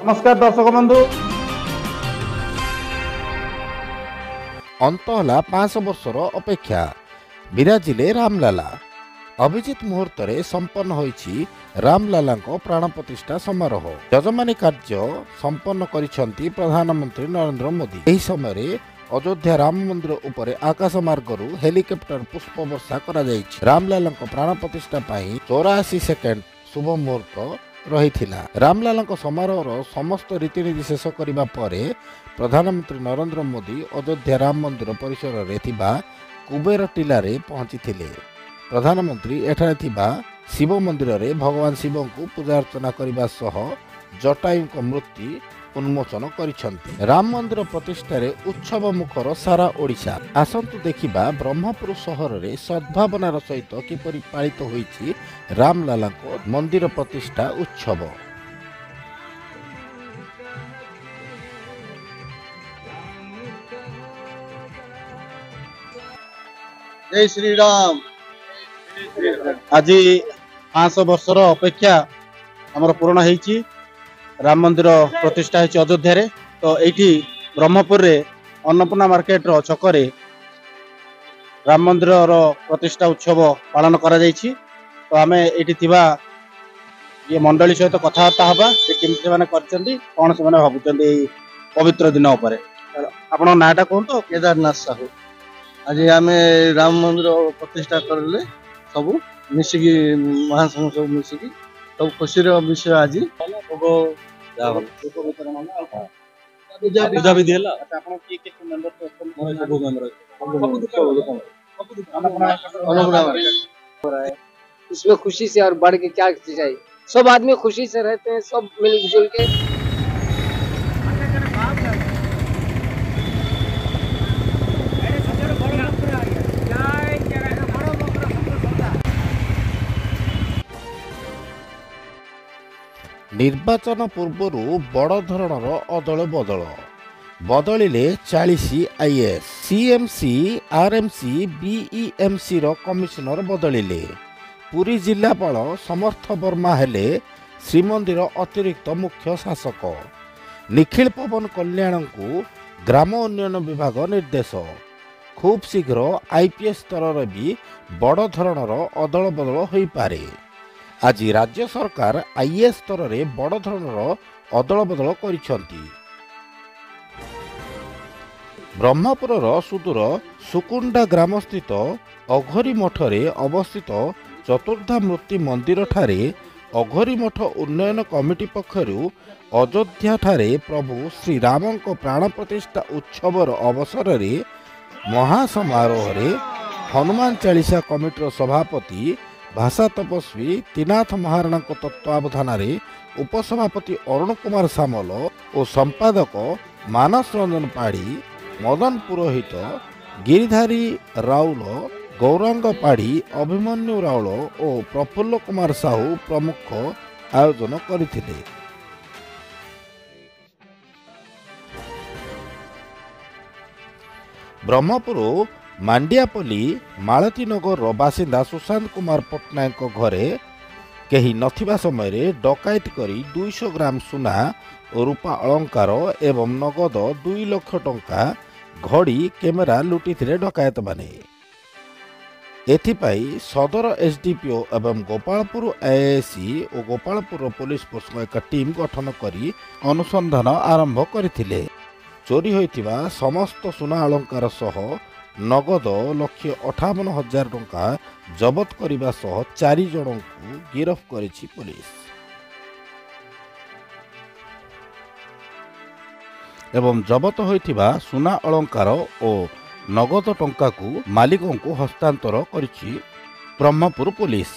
नमस्कार दर्शक बंधु। अंत है 5 वर्षर अपेक्षा विराजिले रामलाला। अभिजित मुहूर्त संपन्न होईछि रामलाला प्राण प्रतिष्ठा समारोह। यजमानी कार्य संपन्न करिसेंती प्रधानमंत्री नरेंद्र मोदी। एही समय अयोध्या राम मंदिर उपरे आकाश मार्गरू हेलिकॉप्टर पुष्प वर्षा करा जायछि। रामलाला प्राण प्रतिष्ठा पाई 84 सेकेंड शुभ मुहूर्त रहिथिला। रामलाला समारोह समस्त रीतिनीति शेष करने पर प्रधानमंत्री नरेंद्र मोदी अयोध्या राम मंदिर परिसर रे थिबा कुबेर टीला रे पहुंची। प्रधानमंत्री एठारे थिबा शिव मंदिर रे भगवान शिव को पूजा अर्चना करने सह जटायु मूर्ति उन्मोचन करिसेंती। राम मंदिर प्रतिष्ठा रे उत्सव मुखर सारा ओडिशा। आसंतु देखिबा ब्रह्मपुर सहर रे सद्भावनार सहित किपरि पालित होईछि रामलाला मंदिर प्रतिष्ठा उत्सव। जय श्री राम। आज 500 वर्षर अपेक्षा आमर पूर्ण होईछि। राम मंदिर प्रतिष्ठा होईछि अयोध्या रे। तो एठी ब्रह्मपुर रे अन्नपूर्णा मार्केट रो छकरे राम मंदिर रो प्रतिष्ठा उत्सव पालन करा जायछि। तो आमे एठी थिबा ये मंडली सहित कथाबार्ता हबा से केमति माने करचंदी कोन से माने भाबुचंदी पवित्र दिन उपरे। आपण नाटा कोंतो केदारनाथ साहू। आज आमे राम मंदिर प्रतिष्ठा करले सब मिसिकी महासंघ सब मिसिकी सब खुशी विषय। आज पूजा विधि हला। आपण की मेंबर इसमें खुशी से और बढ़ के क्या चाहिए। सब आदमी खुशी से रहते हैं, सब मिलजुल के। निर्वाचन पूर्व बड़ धरणर अदल बदल बदलिले 40 आईएएस। सीएमसी आरएमसी बीईएमसी रो कमिशनर बदलिले। पुरी जिलापाल समर्थ वर्मा हेले श्रीमंदिर अतिरिक्त मुख्य शासक। निखिल पवन कल्याण को ग्राम उन्नयन विभाग निर्देश। खूब शीघ्र आईपीएस स्तर भी बड़ धरणर अदल बदल हो पारे। आज राज्य सरकार आईएएस स्तर में बड़ धरणर अदल बदल करिसेंती। ब्रह्मपुर सुदूर सुकुंडा ग्राम स्थित अघरी मठरे अवस्थित चतुर्धा मूर्ति मंदिर ठारे अघरी मठ उन्नयन कमिटी पक्षरु अयोध्या ठारे प्रभु श्री राम प्राण प्रतिष्ठा उत्सवर अवसर रे महासमारोह रे हनुमान चालीसा कमिटीर सभापति भाषा तपस्वी त्रिनाथ महाराणा तत्वावधान रे उपसभापति अरुण कुमार सामल और संपादक मानस रंजन पाढ़ी, मदन पुरोहित, गिरिधारी राउल, गौरांग पाढ़ी, अभिमन्यु राउल और प्रफुल्ल कुमार साहू प्रमुख आयोजन करथिले। ब्रह्मपुर मांडियापल्ली मालतीनगर बासिंदा सुशांत कुमार पट्टनायक घरे कहीं नथिबा समय रे डकायत करी 200 ग्राम सुना और रूपा अलंकार एवं नगद 2 लाख टंका घड़ी कैमेरा लुटिथिले डकायत माने। एथिपाई सदर एसडीपीओ एवं गोपालपुर आईआईसी और गोपालपुर पुलिस फोर्स एक टीम गठन करी अनुसंधान आरंभ करथिले। चोरी होइतिबा समस्त सुना अलंकार सह नगद 1,58,000 टंका जबत करने सह 4 जन को गिरफ्त करिछि पुलिस। एवं जबत होइतिबा सुना अलंकार और नगद टंका को मालिकों को हस्तांतर करिछि ब्रह्मपुर पुलिस।